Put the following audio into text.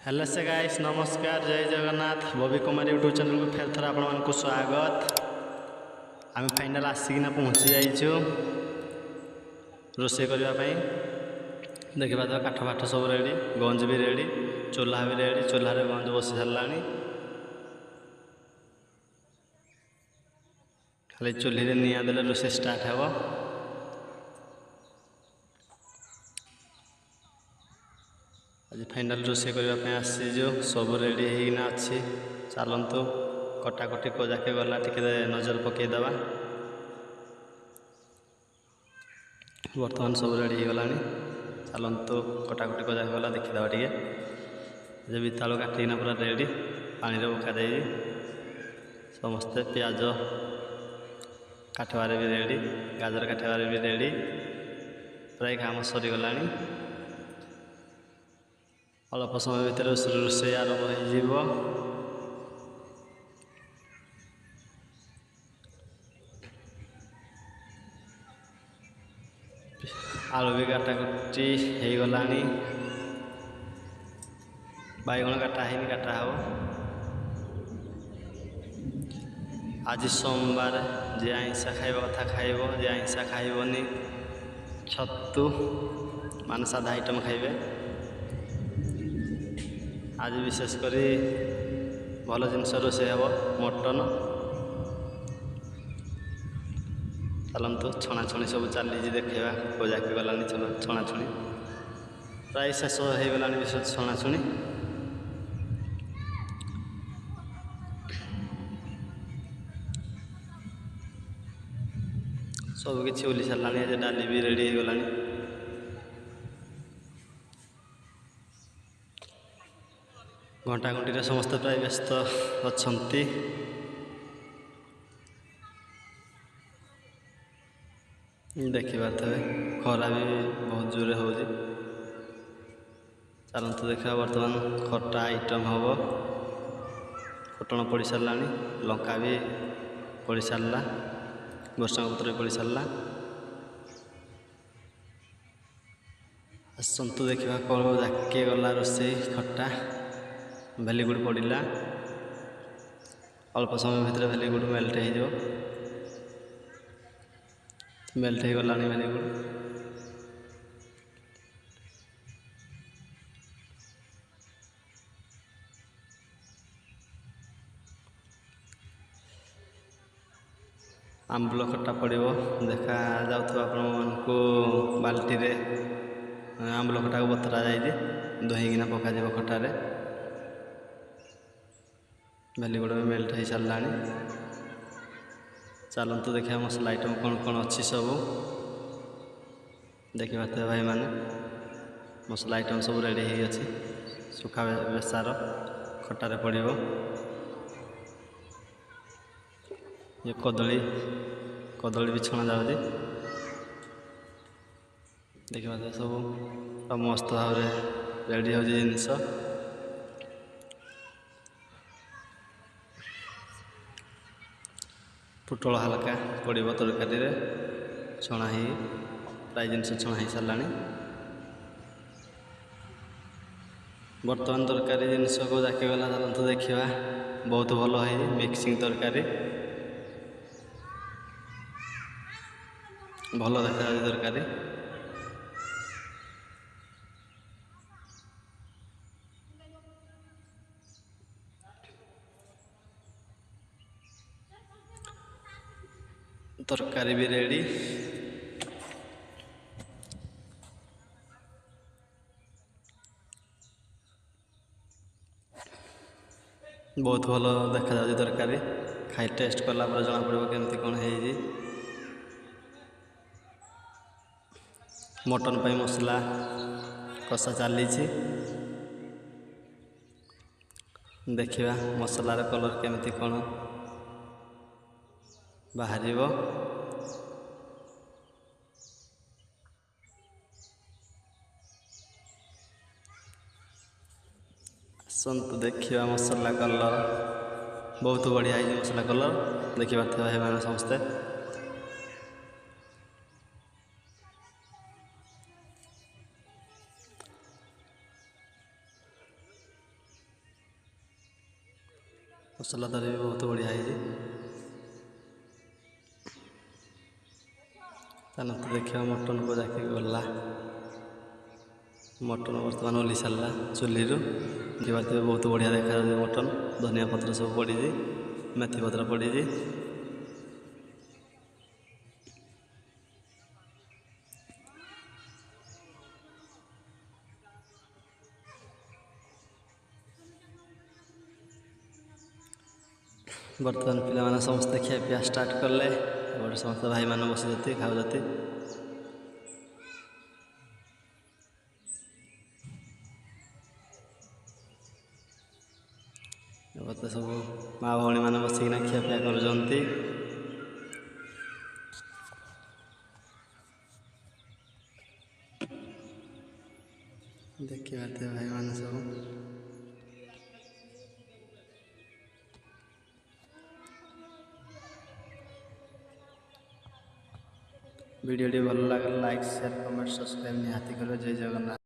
Hello से guys नमस्कार जय जगन्नाथ बबी कुमार यूट्यूब चैनल को फेर थर आपण स्वागत। आम फाइनाल आसिकिना पहुँची जाइछु रोषे करने देखा तो काठ फाठ सब रेडी, गंज भी रेडी, चूल्हा भी रेडी, चूल्हा गंज बसी सारा खाली चूल्ही निआ देले रोषे स्टार्ट हे। आज फाइनाल रोषे करने आसीजु सब रेडी होना अच्छी। चलतु कटाकटी को जाके गला टिके नजर पकईदे। बर्तमान सब रेडी हो गला। चलतु कटाकटी को जाके गला देखीदे टे बीतालु काटिना पूरा रेडी पानी पका दे समस्ते प्याज काटवार भी रेडी, गाजर काटवार भी रेडी, प्राय काम सरीगला। अल्प समय भितर रोषे आरंभ हो। आलू भी काटाकुटी हो गला, बैगण काटा है काटा हे। आज सोमवार जे आइंसा खाइबा कथा खाइब, जे आइंसा खाइबनी छतु मान सादा आइटम खाइबे। आज विशेषकर भल जिनस रोषे हे मटन। चलतु छणाछुणी सब चली देखा को जाके गलानी छणाछुणी प्राय शेष हो गला विशेष छणाछुणी। सबकि ओल्ली सारा डाली भी रेडी हो गला। घंटा घंटी समस्त प्राय व्यस्त अच्छा। देखा थे खरा भी बहुत जोरे हो। चलतु देखा बर्तमान खटा आइटम हम फुटण पड़ सारा, लंका भी पड़ सारा, भृषंग पत्र भी पड़ सारा। आसतु देखा कौन जाके गला रोषे खटा भेलीगुड़ पड़ा। अल्प समय भितर भेलीगुड़ मेल्ट हो मेल्ट हो गला भेलीगुड़। आंबुल खट्टा पड़ो देखा जाको बाल्टी रे आंबुल खट्टा को बतरा जाए दहीकिना पकाज खटारे। भेलीगुड़ भी मेल्ट हो सारा। चलतु देखा मसला आइटम कौन कौन अच्छी सब देखा थे भाई माने। मसला आइटम सब रेडी हो अच्छी। सुखा बेसार खटारे पड़ो, ये कदली कदली भी छणा जाऊँगी देखा सब मस्त भाव रेडी हो जिनस। पुटल हल्का पड़ो तरकारी छणा ही प्राय जिनस छणा हो सारा। बर्तमान तरकारी जिनस को जाके गला चलतु देखा बहुत भल है मिक्सिंग तरकारी भल देखा तरकारी। तरकारी भी रेडी। बहुत भल देखा जाए तरकारी खाई टेस्ट कला जना पड़ो केमती कौन है। मटन पाई मसला कषा चली देखा मसलार कलर केमती कौन बाहर। आसतु देखा मसला कलर बहुत बढ़िया है मसला कलर देखा भाई समस्ते। मसला तरी भी बहुत बढ़िया है। चलो तो देखिए मटन को जाके गला मटन बर्तमान ओह्ली सारा चुली देखिए बहुत बढ़िया देखा मटन धनिया पत्र सब पड़ी मेथी पत्र पड़ी। बर्तमान पिला समस्ते खिया पिया स्टार्ट कले समस्त भाई मान बसी खाऊती तो सब माँ भौणी मैंने बसिकिना खियापिया कर देखिए भाई मान सब वीडियो भल लगे लाइक शेयर कमेंट सब्सक्राइब निहाती करें। जय जगन्नाथ।